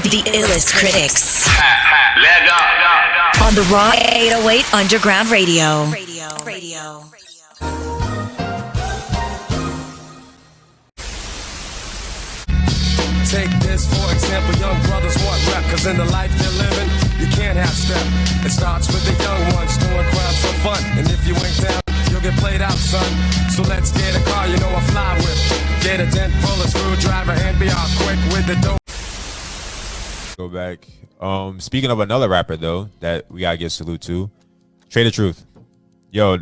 The Illest Critics. Leg up. On the Raw 808 Underground Radio. Take this for example, young brothers want rep, cause in the life they're living, you can't have step. It starts with the young ones doing crowds for fun, and if you ain't down, you'll get played out, son. So let's get a car, you know, a fly whip. Get a dent, pull a screwdriver, and be out quick with the dope. Go back. Speaking of another rapper though that we gotta give salute to, Trae The Truth. Yo,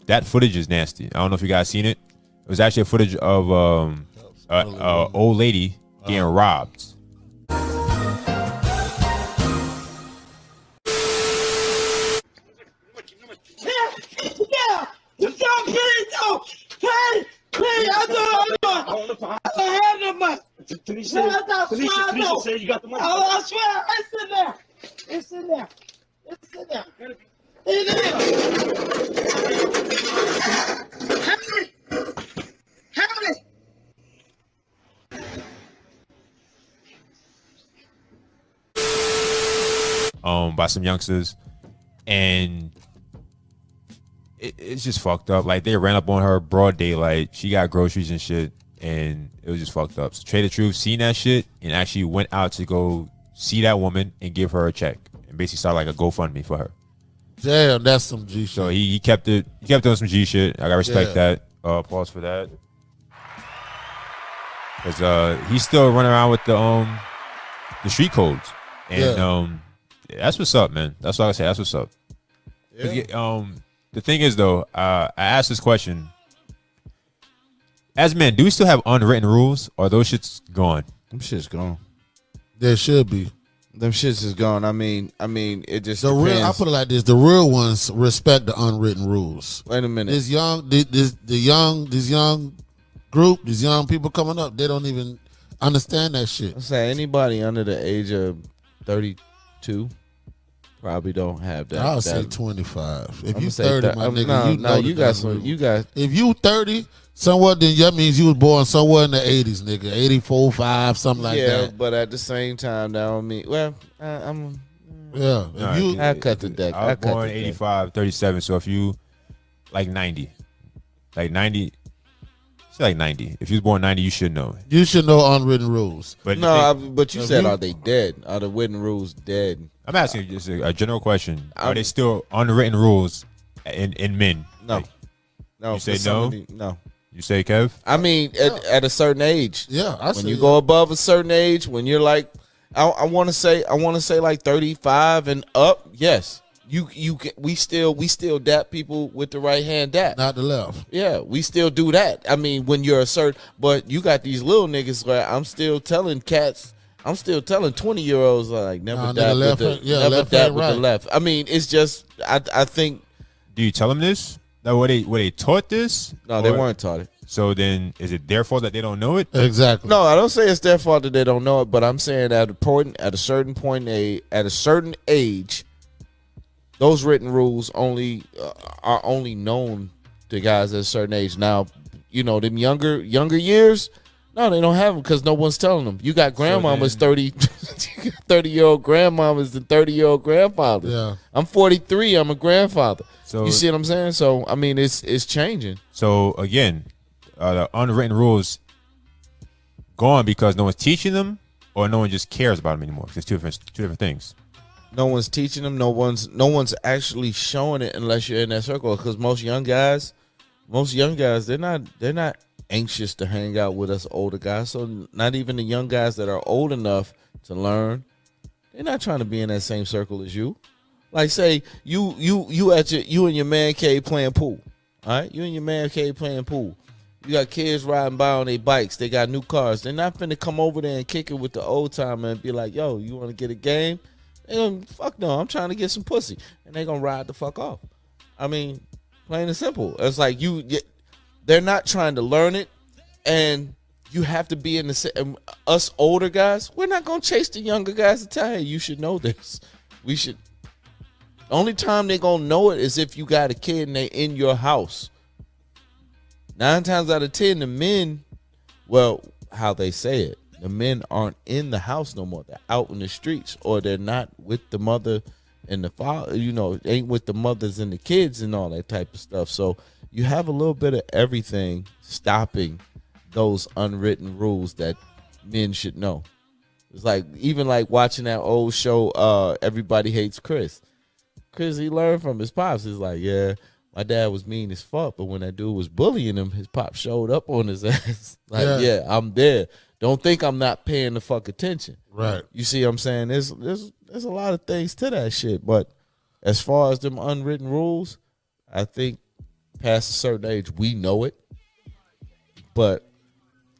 that footage is nasty. I don't know if you guys seen it. It was actually a footage of old lady getting robbed. Tanisha said you got the money. Oh, I swear, it's in there. It's in there. It's in there. How many? By some youngsters, and it's just fucked up. Like, they ran up on her broad daylight. She got groceries and shit, and it was just fucked up. So Trae The Truth seen that shit and actually went out to go see that woman and give her a check and basically started like a GoFundMe for her. Damn, that's some G shit. So he kept it. He kept doing some G shit. I gotta respect that. Pause for that. Cause he's still running around with the street codes, and that's what's up, man. That's all I say. That's what's up. Yeah. The thing is though, I asked this question. As men, do we still have unwritten rules, or are those shits gone? Them shits gone. There should be. Them shits is gone. I mean, it just the real. I put it like this: the real ones respect the unwritten rules. Wait a minute. This young group, these young people coming up, they don't even understand that shit. I say anybody under the age of 32 probably don't have that. I'll say 25. If you 30, my nigga, you got some. You got. If you 30. Somewhat, then that means you was born somewhere in the 80s, nigga. 84, 5, something like that. Yeah, but at the same time, that don't mean, well, I'm. Yeah. I cut the deck. I was born 85, 37, so if you, like 90. Like 90, it's like 90. If you was born 90, you should know. You should know unwritten rules. But no, but you said, are they dead? Are the written rules dead? I'm asking you just a general question. Are they still unwritten rules in men? No. Like, no. You say no? No. You say, Kev? I mean, at a certain age. Yeah, when you go above a certain age, when you're like, I want to say like 35 and up. Yes, we still dap people with the right hand dap, not the left. Yeah, we still do that. I mean, when you're a certain, but you got these little niggas where I'm still telling 20-year-olds like never dap with the left. I mean, it's just I think. Do you tell them this? Now, were they taught this? No, they weren't taught it. So then, is it their fault that they don't know it? Exactly. No, I don't say it's their fault that they don't know it, but I'm saying at a certain age, those written rules are only known to guys at a certain age. Now, you know, them younger years. No, they don't have them because no one's telling them. You got grandmamas 30-year-old grandmamas and 30-year-old grandfathers. Yeah. I'm 43. I'm a grandfather. So, you see what I'm saying? So I mean, it's changing. So again, the unwritten rules gone because no one's teaching them, or no one just cares about them anymore. It's two different things. No one's teaching them. No one's actually showing it unless you're in that circle. Because most young guys, they're not anxious to hang out with us older guys. So not even the young guys that are old enough to learn, they're not trying to be in that same circle as you. Like, say you and your man cave playing pool. All right, you and your man cave playing pool. You got kids riding by on their bikes. They got new cars. They're not finna come over there and kick it with the old timer and be like, "Yo, you want to get a game?" They gonna, fuck no, I'm trying to get some pussy, and they gonna ride the fuck off. I mean, plain and simple. It's like they're not trying to learn it, and you have to be in the. Us older guys, we're not gonna chase the younger guys to tell, "Hey, you should know this." We should. The only time they're gonna know it is if you got a kid and they in your house. 9 times out of 10, the men, well, how they say it, The men aren't in the house no more. They're out in the streets, or they're not with the mother and the father, ain't with the mothers and the kids and all that type of stuff. So you have a little bit of everything stopping those unwritten rules that men should know. It's like, even like watching that old show, Everybody Hates Chris. Chris, he learned from his pops. He's like, yeah, my dad was mean as fuck, but when that dude was bullying him, his pop showed up on his ass. Like, yeah, I'm there. Don't think I'm not paying the fuck attention. Right. You see what I'm saying? There's a lot of things to that shit. But as far as them unwritten rules, I think past a certain age, we know it. But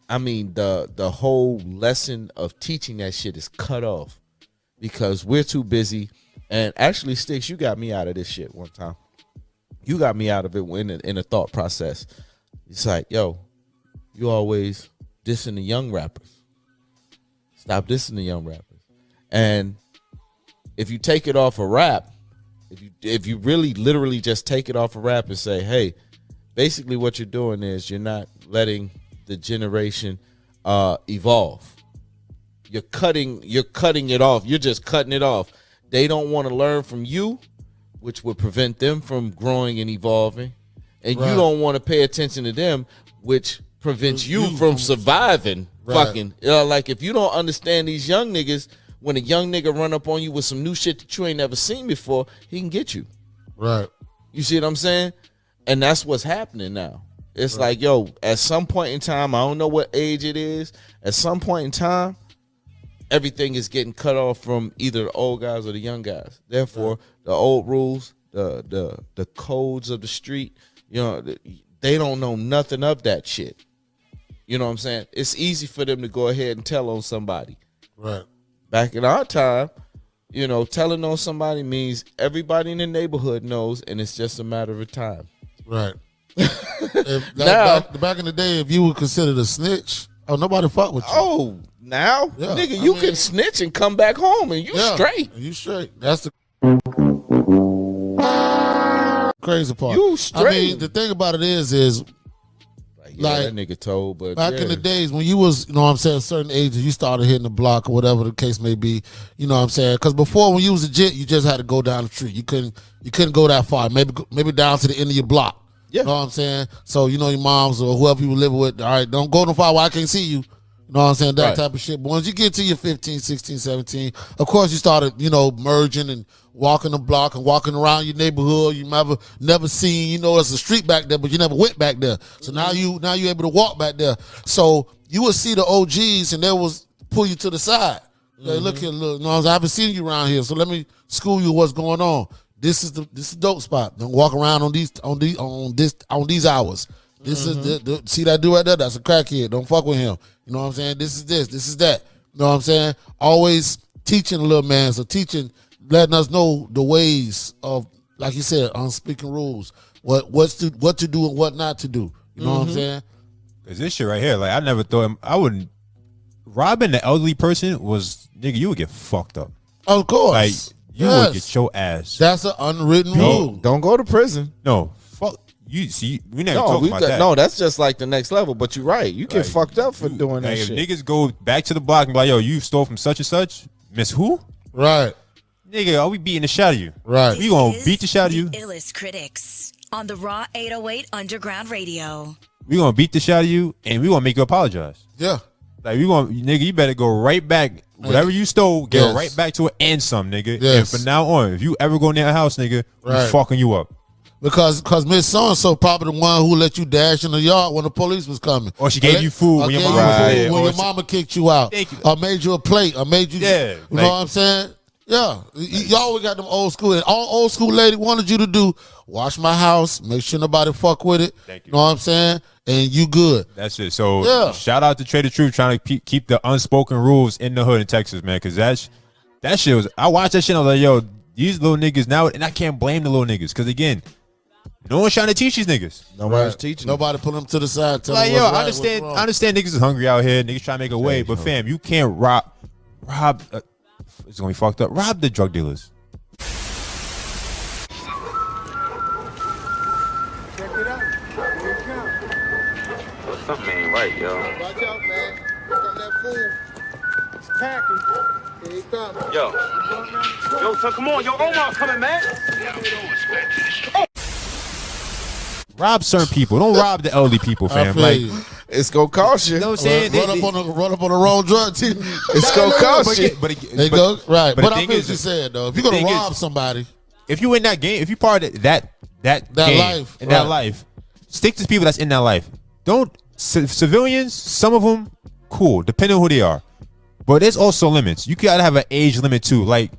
I mean, the whole lesson of teaching that shit is cut off because we're too busy. And actually, Styxx, you got me out of this shit one time. You got me out of it in a thought process. It's like, yo, you always dissing the young rappers. Stop dissing the young rappers. And if you take it off a rap, if you really literally just take it off a rap and say, hey, basically what you're doing is you're not letting the generation evolve. You're cutting it off. You're just cutting it off. They don't want to learn from you, which would prevent them from growing and evolving. And you don't want to pay attention to them, which prevents you from surviving. Right. Fucking like, if you don't understand these young niggas, when a young nigga run up on you with some new shit that you ain't never seen before, he can get you. Right. You see what I'm saying? And that's what's happening now. It's like, yo, at some point in time, I don't know what age it is, at some point in time, everything is getting cut off from either the old guys or the young guys. Therefore, the old rules, the codes of the street, they don't know nothing of that shit. You know what I'm saying? It's easy for them to go ahead and tell on somebody. Right. Back in our time, telling on somebody means everybody in the neighborhood knows, and it's just a matter of time. Right. Back in the day, if you were considered a snitch, nobody fuck with you. Oh, now? Yeah, nigga, you can snitch and come back home and you straight. You straight. That's the crazy part. You straight. I mean, the thing about it is like that nigga told, but back in the days when you was, certain ages, you started hitting the block or whatever the case may be. You know what I'm saying? Because before, when you was a jit, you just had to go down the street. You couldn't go that far. Maybe down to the end of your block. Yeah. You know what I'm saying? So, your moms or whoever you were living with, all right, don't go no far where I can't see you. You know what I'm saying? That type of shit. But once you get to your 15, 16, 17, of course you started, merging and walking the block and walking around your neighborhood. You never seen, there's a street back there, but you never went back there. So now you're able to walk back there. So you would see the OGs and they was pull you to the side. Hey, look here, look, I haven't seen you around here, so let me school you what's going on. This is the dope spot. Don't walk around on these hours. This is see that dude right there? That's a crackhead. Don't fuck with him. You know what I'm saying? This is that. You know what I'm saying? Always teaching a little man. So letting us know the ways of, like you said, unspoken rules. What to do and what not to do. You know what I'm saying? Cause this shit right here, like I never thought I wouldn't. Robbing the elderly person was, nigga, you would get fucked up. Of course. Like you would get your ass. That's an unwritten rule. Don't go to prison. No. Fuck. You see, we never talk about that. No, that's just like the next level. But you're right. You get fucked up for doing that shit. If niggas go back to the block and be like, yo, you stole from such and such, miss who? Right. Nigga, are we beating the shit out of you? Right. We gonna beat the shit out of you. Illest Critics on the Raw 808 Underground Radio. We gonna beat the shit out of you and we gonna make you apologize. Yeah. Like nigga, you better go right back. Whatever you stole, get right back to it and some, nigga. Yes. And from now on, if you ever go near a house, nigga, we fucking you up. Because Miss So-and-so probably the one who let you dash in the yard when the police was coming. Or she gave you food when your mama kicked you out. Or made you a plate. Or made you, you know what I'm saying? Yeah. You always got them old school. And all old school lady wanted you to do, wash my house, make sure nobody fuck with it. Thank you. Know what I'm saying? And you good. That's it. So shout out to Trae The Truth trying to keep the unspoken rules in the hood in Texas, man. Because that shit was, I watched that shit and I was like, yo, these little niggas now, and I can't blame the little niggas. Because again, no one's trying to teach these niggas. Nobody's teaching. Nobody put them to the side. Tell like, them yo, I understand niggas is hungry out here. Niggas trying to make a way. But fam, you can't rob, it's going to be fucked up. Rob the drug dealers. Something ain't right, yo. Watch out, man. From that fool. attacking. Here he comes. Yo, son, come on. Yo, Omar's coming, man. Rob certain people. Don't rob the elderly people, I fam. feel Like, you. It's gonna cost you. you know what I'm saying? Run up on the wrong drug team. It's gonna cost you. But There you go. Right. But I thing feel is, what you said though. If you're the gonna thing rob is- somebody, if you in that game, if you part of that game, life, in that right. life, stick to people that's in that life. Don't civilians. Some of them, cool, depending on who they are. But there's also limits. You gotta have an age limit too. Like,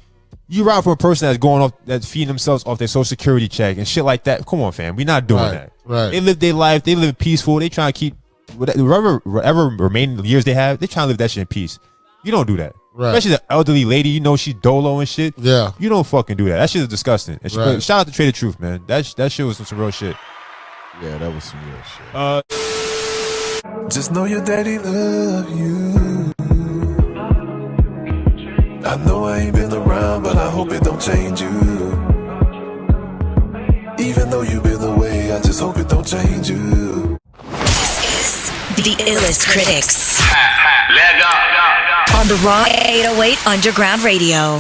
you rob from a person that's going off, that's feeding themselves off their social security check and shit like that. Come on, fam. We're not doing Right, that. right. They live their life. They live peaceful. They trying to keep whatever remaining years they have. They trying to live that shit in peace. You don't do that. Right. Especially the elderly lady. You know she's dolo and shit. Yeah. You don't fucking do that. That shit is disgusting. And Right. shout out to Trae The Truth, man. That shit was some real shit. Yeah, that was some real shit. Just know your daddy love you. I know I ain't been around, but I hope it don't change you. Even though you've been away, I just hope it don't change you. This is the Illest Critics Leg up. on the Raw 808 Underground Radio.